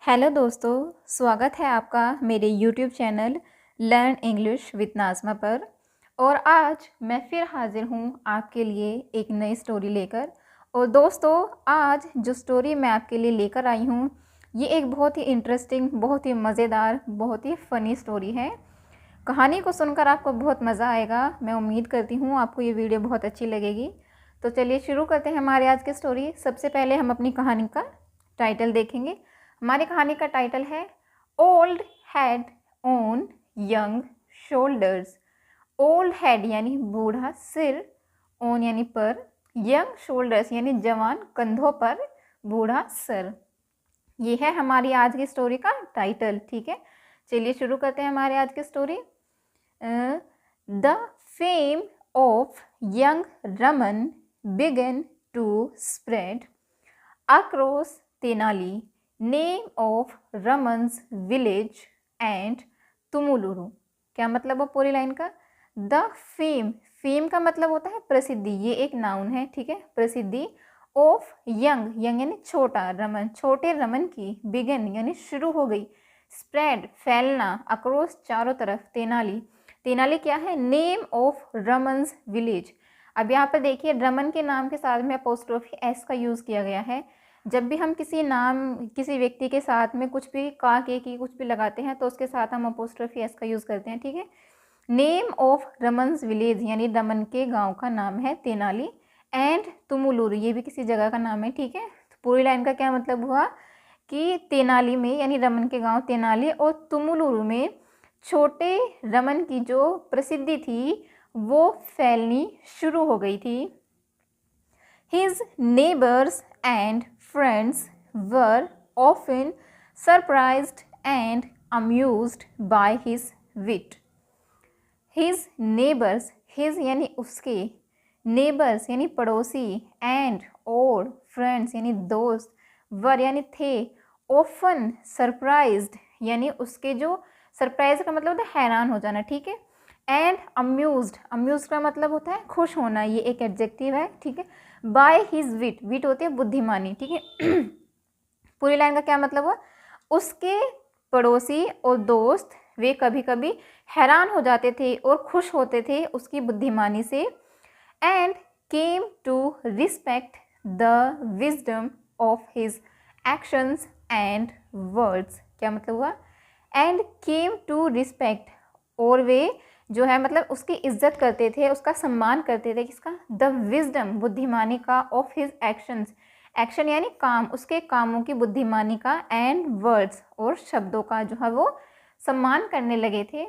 Hello दोस्तों, स्वागत है आपका मेरे YouTube channel learn English with Nazma पर। और आज मैं फिर हाजिर हूँ आपके लिए एक नई स्टोरी लेकर। और दोस्तों, आज जो स्टोरी मैं आपके लिए लेकर आई हूँ ये एक बहुत ही इंटरेस्टिंग, बहुत ही मज़ेदार, बहुत ही फ़नी स्टोरी है। कहानी को सुनकर आपको बहुत मज़ा आएगा। मैं उम्मीद करती हूँ आपको ये वीडियो बहुत अच्छी लगेगी। तो चलिए शुरू करते हैं हमारे आज की स्टोरी। सबसे पहले हम अपनी कहानी का टाइटल देखेंगे। हमारी कहानी का टाइटल है old head on young shoulders. Old head यानी बूढ़ा सिर, ऑन यानी पर, यंग शोल्डर्स यानी जवान कंधों पर, बूढ़ा सर। ये है हमारी आज की स्टोरी का टाइटल। ठीक है, चलिए शुरू करते हैं हमारे आज की story. The fame of young Raman began to spread across Tenali, name of Raman's village and Tumuluru। क्या मतलब है पूरी लाइन का? द फेम, फेम का मतलब होता है प्रसिद्धि, ये एक नाउन है। ठीक है, प्रसिद्धि। ऑफ यंग, यंग यानी छोटा, रमन छोटे रमन की, बिगन यानी शुरू हो गई, स्प्रेड फैलना, अक्रॉस चारों तरफ, तेनाली, तेनाली क्या है? Name of Raman's village. अब यहाँ पर देखिए रमन के नाम के साथ में अपोस्ट्रोफी एस का यूज़ किया गया है। जब भी हम किसी नाम, किसी व्यक्ति के साथ में कुछ भी का के की कुछ भी लगाते हैं तो उसके साथ हम अपोस्ट्रोफी एस का यूज़ करते हैं। ठीक है, नेम ऑफ रमन्स विलेज यानी रमन के गांव का नाम है तेनाली, एंड तुमुलुरु ये भी किसी जगह का नाम है। ठीक है, तो पूरी लाइन का क्या मतलब हुआ कि तेनाली में यानी रमन के गांव तेनाली और तुमुलुरु में छोटे रमन की जो प्रसिद्धि थी वो फैलनी शुरू हो गई थी। His neighbors and friends were often surprised and amused by his wit. His neighbors, his यानी उसके, neighbors यानी पड़ोसी, and और friends यानी दोस्त, were यानी थे, often surprised यानी उसके जो सरप्राइज का मतलब होता है हैरान हो जाना। ठीक है, एंड अम्यूज्ड, अम्यूज्ड का मतलब होता है खुश होना, ये एक एडजेक्टिव है। ठीक है, बाय हिज विट, विट होती है बुद्धिमानी। ठीक है पूरी लाइन का क्या मतलब हुआ? उसके पड़ोसी और दोस्त वे कभी कभी हैरान हो जाते थे और खुश होते थे उसकी बुद्धिमानी से। And came to respect the wisdom of his actions and words. क्या मतलब हुआ? एंड केम टू रिस्पेक्ट, और वे जो है मतलब उसकी इज्जत करते थे, उसका सम्मान करते थे। किसका? द विजडम बुद्धिमानी का, ऑफ हिज एक्शंस, एक्शन यानी काम, उसके कामों की बुद्धिमानी का, एंड वर्ड्स और शब्दों का जो है वो सम्मान करने लगे थे।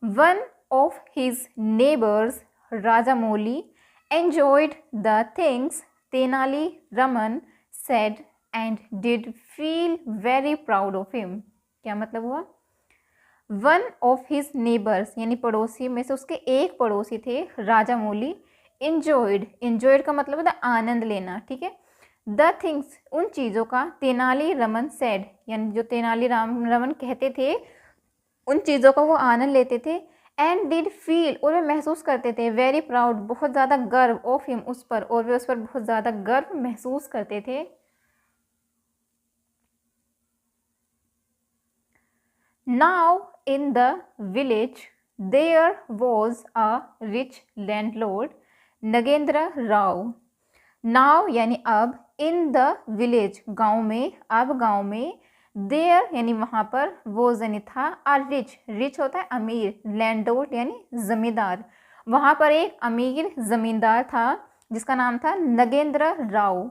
One of his neighbours Rajamouli enjoyed the things Tenali Raman said and did feel very proud of him. क्या मतलब हुआ? वन ऑफ हिज नेबर्स यानी पड़ोसी में से उसके एक पड़ोसी थे राजामौली। इंजॉयड, इंजॉयड का मतलब होता है आनंद लेना। ठीक है, द थिंग्स उन चीज़ों का, तेनाली रमन सेड यानी जो तेनाली रमन कहते थे उन चीज़ों का वो आनंद लेते थे। एंड डिड फील और वे महसूस करते थे, वेरी प्राउड बहुत ज़्यादा गर्व, ऑफ हिम उस पर, और वे उस पर बहुत ज़्यादा गर्व महसूस करते थे। Now in the village there was a rich landlord, Nagendra Rao. नाव यानी अब, इन द विलेज गांव में, अब गांव में, देयर यानी वहाँ पर, वो यानी था, आ रिच, रिच होता है अमीर, लैंडलॉर्ड यानी जमींदार, वहाँ पर एक अमीर जमींदार था जिसका नाम था Nagendra Rao.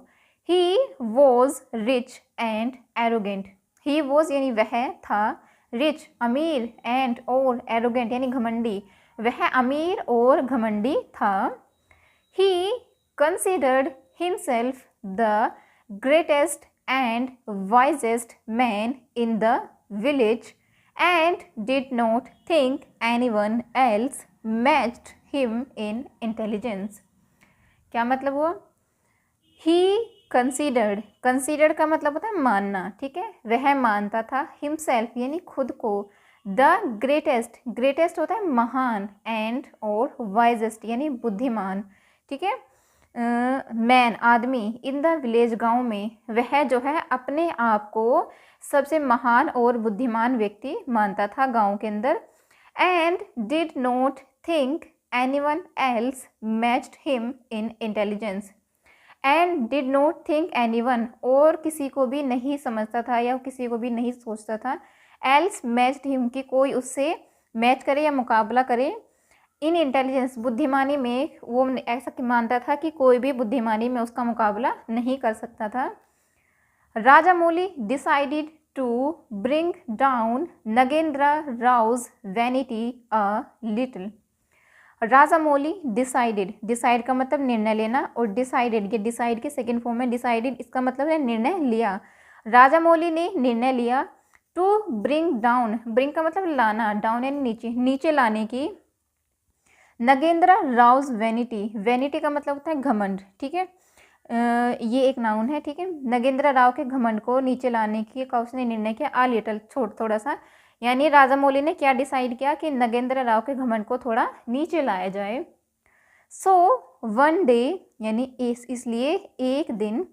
He was rich and arrogant, he was यानी वह था, रिच अमीर, एंड और एरोगेंट यानी घमंडी, वह अमीर और घमंडी था। He considered himself the greatest and wisest man in the village and did not think anyone else matched him in intelligence। क्या मतलब हुआ? He considered, considered का मतलब होता है मानना। ठीक है, वह मानता था, himself यानी खुद को, द ग्रेटेस्ट, ग्रेटेस्ट होता है महान, एंड और वाइजेस्ट यानी बुद्धिमान। ठीक है, मैन आदमी इन द विलेज गांव में, वह जो है अपने आप को सबसे महान और बुद्धिमान व्यक्ति मानता था गांव के अंदर। And did not think anyone else matched him in intelligence. And did not think anyone, और किसी को भी नहीं समझता था या किसी को भी नहीं सोचता था, एल्स मैच्ड हिम, कि कोई उससे मैच करे या मुकाबला करे, इन इंटेलिजेंस बुद्धिमानी में। वो ऐसा मानता था कि कोई भी बुद्धिमानी में उसका मुकाबला नहीं कर सकता था। Rajamouli decided to bring down Nagendra Rao's vanity a little. Rajamouli decided, decide का मतलब निर्णय लेना, और डिसाइडेड, ये डिसाइड के सेकेंड फॉर्म में डिसाइडेड, इसका मतलब है निर्णय लिया। राजामौली ने निर्णय लिया टू ब्रिंग डाउन, ब्रिंग का मतलब लाना, डाउन यानी नीचे, नीचे लाने की, नगेंद्र राउज वैनिटी, वैनिटी का मतलब होता है घमंड, ठीक है, ये एक नाउन है, ठीक है। नगेंद्र राव के घमंड को नीचे लाने की का उसने निर्णय किया, आ लिटल, थोड़ा सा, यानी राजामौली ने क्या डिसाइड किया कि नगेंद्र राव के घमंड को थोड़ा नीचे लाया जाए। सो वन डे, यानी इसलिए एक दिन,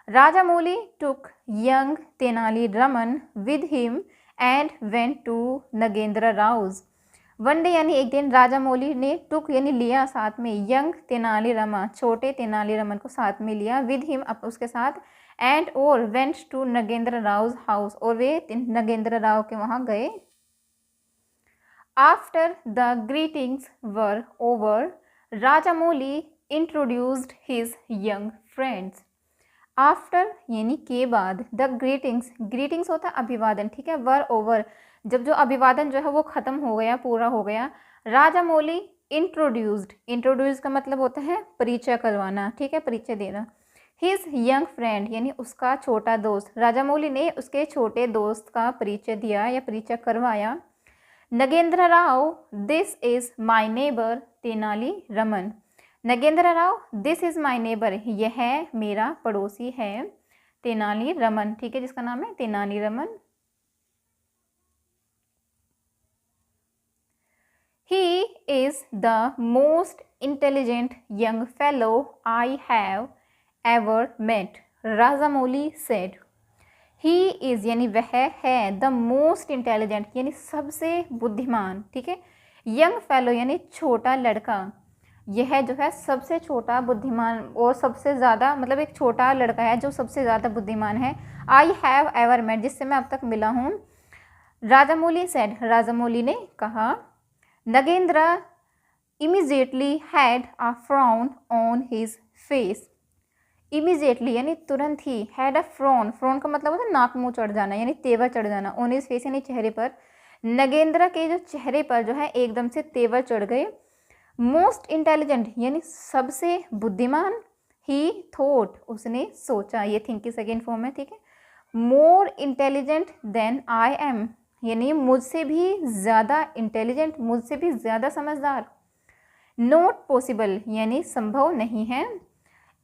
Rajamouli took young Tenali Raman with him and went to Nagendra Rao's. One day यानी एक दिन, राजामौली ने टुक यानी लिया साथ में, यंग तेनाली रमा, छोटे तेनाली रमन को साथ में लिया, विद हिम उसके साथ, एंड और went to Nagendra Rao house, और वे नगेंद्र राव के वहाँ गए। After the greetings were over, Rajamouli introduced his young friends. After यानी के बाद, द ग्रीटिंग्स, ग्रीटिंग्स होता है अभिवादन, ठीक है, वर ओवर, जब जो अभिवादन जो है वो ख़त्म हो गया, पूरा हो गया, राजामौली इंट्रोड्यूस्ड, इंट्रोड्यूस का मतलब होता है परिचय करवाना, ठीक है, परिचय देना, हिज यंग फ्रेंड यानी उसका छोटा दोस्त, राजामौली ने उसके छोटे दोस्त का परिचय दिया या परिचय करवाया। Nagendra Rao, this is my neighbour Tenali Raman. Nagendra Rao, this is my neighbour, यह मेरा पड़ोसी है, तेनाली रमन, ठीक है, जिसका नाम है Tenali Raman. He is the most intelligent young fellow I have ever met, Rajamouli said. He is यानी वह है, the most intelligent यानी सबसे बुद्धिमान, ठीक है, young fellow यानी छोटा लड़का, यह जो है सबसे छोटा बुद्धिमान और सबसे ज़्यादा, मतलब एक छोटा लड़का है जो सबसे ज़्यादा बुद्धिमान है। I have ever met, जिससे मैं अब तक मिला हूँ। राजामौली said, राजामौली ने कहा। Nagendra immediately had a frown on his face. immediately यानी तुरंत ही, had a frown, frown का मतलब होता है नाक मुंह चढ़ जाना यानी तेवर चढ़ जाना, on his face यानी चेहरे पर, नगेंद्र के जो चेहरे पर जो है एकदम से तेवर चढ़ गए। मोस्ट इंटेलिजेंट यानी सबसे बुद्धिमान, ही थॉट उसने सोचा, ये थिंक की सेकेंड फॉर्म है, ठीक है। More intelligent than I am यानी मुझसे भी ज़्यादा इंटेलिजेंट, मुझसे भी ज़्यादा समझदार। नॉट पॉसिबल यानी संभव नहीं है।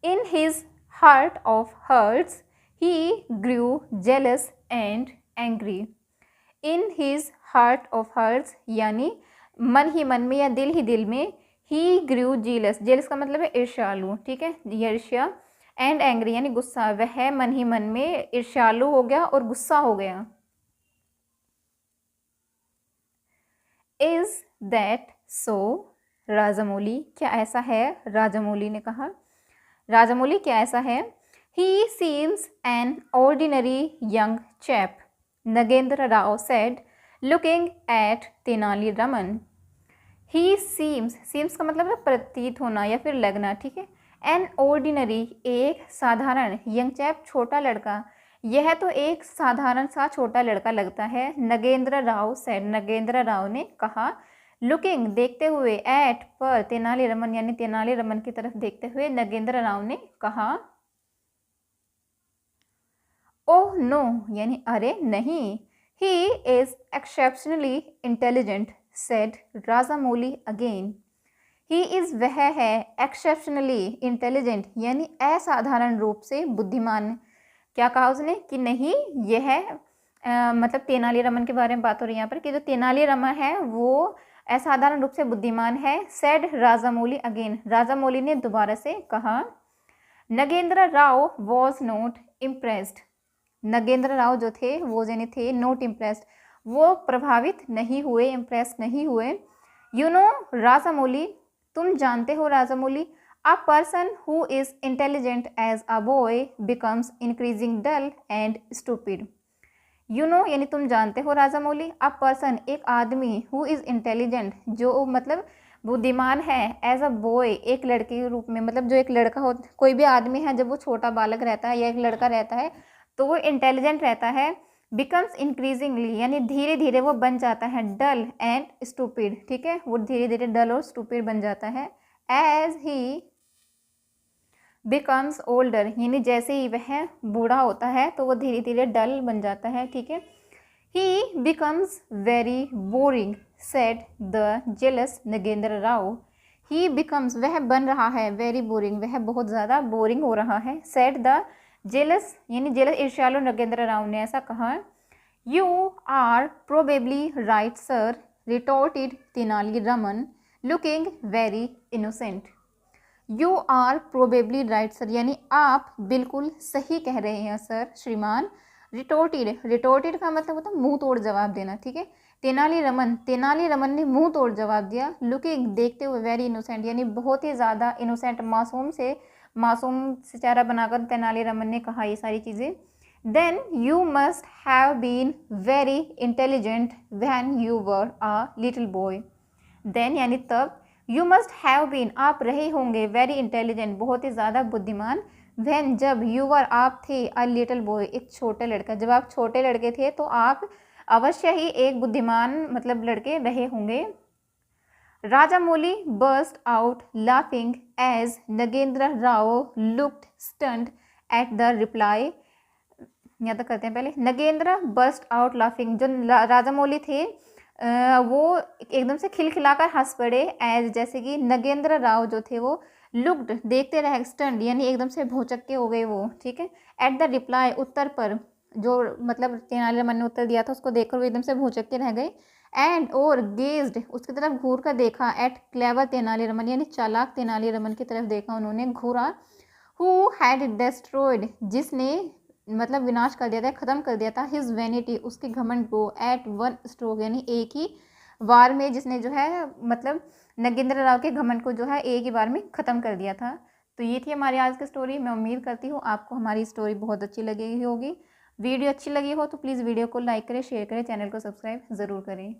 In his heart of hearts he grew jealous and angry. In his heart of hearts यानी मन ही मन में या दिल ही दिल में, ही ग्रू जेलस, जेलस का मतलब है ईर्ष्यालु, ठीक है, ईर्ष्या, एंड एंग्री यानी गुस्सा, वह मन ही मन में ईर्ष्यालु हो गया और गुस्सा हो गया। इज़ दैट सो, राजामौली क्या ऐसा है, राजामौली ने कहा, राजामौली क्या ऐसा है। ही seems an ordinary young chap, Nagendra Rao said looking at Tenali Raman. He seems, seems का मतलब है प्रतीत होना या फिर लगना, ठीक है, एन ऑर्डिनरी एक साधारण, यंग चैप छोटा लड़का, यह तो एक साधारण सा छोटा लड़का लगता है। नगेंद्र राव सेड, नगेंद्र राव ने कहा, लुकिंग देखते हुए, एट पर तेनाली रमन यानी तेनाली रमन की तरफ देखते हुए नगेंद्र राव ने कहा। ओह नो यानी अरे नहीं। He is exceptionally intelligent said Rajamouli again. He is वह है, एक्सेप्शनली इंटेलिजेंट यानी असाधारण रूप से बुद्धिमान। क्या कहा उसने कि नहीं, यह मतलब तेनाली रमन के बारे में बात हो रही है यहाँ पर कि जो तेनाली रमन है वो असाधारण रूप से बुद्धिमान है। सेड राजामौली अगेन, राजामौली ने दोबारा से कहा। Nagendra Rao was not impressed. Nagendra Rao जो थे वो यानी थे नॉट इम्प्रेस्ड, वो प्रभावित नहीं हुए, इम्प्रेस नहीं हुए। यू नो राजामौली, तुम जानते हो Rajamouli, a person who is intelligent as a boy becomes increasing dull and stupid. You know यानी तुम जानते हो राजामौली, अ पर्सन एक आदमी, हु इज़ इंटेलिजेंट जो मतलब बुद्धिमान है, एज अ बॉय एक लड़के के रूप में, मतलब जो एक लड़का हो, कोई भी आदमी है जब वो छोटा बालक रहता है या एक लड़का रहता है तो वो इंटेलिजेंट रहता है। बिकम्स इंक्रीजिंगली यानी धीरे धीरे वो बन जाता है डल एंड स्टूपिड, ठीक है, वो धीरे धीरे डल और स्टूपिड बन जाता है। एज ही बिकम्स ओल्डर यानी जैसे ही वह बूढ़ा होता है तो वो धीरे धीरे डल बन जाता है, ठीक है। ही becomes very boring said the jealous Nagendra Rao. He becomes वह बन रहा है, वेरी बोरिंग वह बहुत ज़्यादा बोरिंग हो रहा है। सेड द जेलस यानी जेलस ईर्ष्यालु नगेंद्र राव ने ऐसा कहा। You are probably right sir, retorted Tenali Raman looking very innocent. You are probably right sir यानी आप बिल्कुल सही कह रहे हैं सर श्रीमान। रिटोर्टेड, रिटोर्टेड का मतलब होता है मुंह तोड़ जवाब देना, ठीक है। तेनाली रमन, तेनाली रमन ने मुंह तोड़ जवाब दिया। लुकिंग देखते हुए, वेरी इनोसेंट यानी बहुत ही ज़्यादा इनोसेंट, मासूम से चेहरा बनाकर तेनाली रमन ने कहा ये सारी चीज़ें। Then you must have been very intelligent when you were a little boy. Then यानी तब, यू मस्ट हैव बीन आप रहे होंगे, वेरी इंटेलिजेंट बहुत ही ज़्यादा बुद्धिमान, व्हेन जब, यू वर आप थे, अ लिटिल बॉय एक छोटे लड़का, जब आप छोटे लड़के थे तो आप अवश्य ही एक बुद्धिमान मतलब लड़के रहे होंगे। Rajamouli burst out laughing as Nagendra Rao looked stunned at the reply. यहाँ तक करते हैं पहले। नगेंद्र बर्स्ट आउट लाफिंग, जो राजामौली थे वो एकदम से खिलखिलाकर हंस पड़े। एज जैसे कि नगेंद्र राव जो थे वो लुक्ड देखते रहे, स्टन्ड यानी एकदम से भौचक्के हो गए वो, ठीक है। एट द रिप्लाई उत्तर पर, जो मतलब तेनालीरामन ने उत्तर दिया था उसको देखकर वो एकदम से भौचक्के रह गए। एंड और गेज्ड उसकी तरफ घूर कर देखा। एट क्लेवर तेनालीरामन यानी चालाक तेनालीरामन की तरफ देखा उन्होंने, घूरा। हु हैड डिस्ट्रॉयड जिसने मतलब विनाश कर दिया था, ख़त्म कर दिया था। हिज वैनिटी उसके घमंड को। एट वन स्ट्रोक यानी एक ही वार में जिसने जो है मतलब नगेंद्र राव के घमंड को जो है एक ही बार में ख़त्म कर दिया था। तो ये थी हमारी आज की स्टोरी। मैं उम्मीद करती हूँ आपको हमारी स्टोरी बहुत अच्छी लगी होगी। वीडियो अच्छी लगी हो तो प्लीज़ वीडियो को लाइक करें, शेयर करें, चैनल को सब्सक्राइब ज़रूर करें।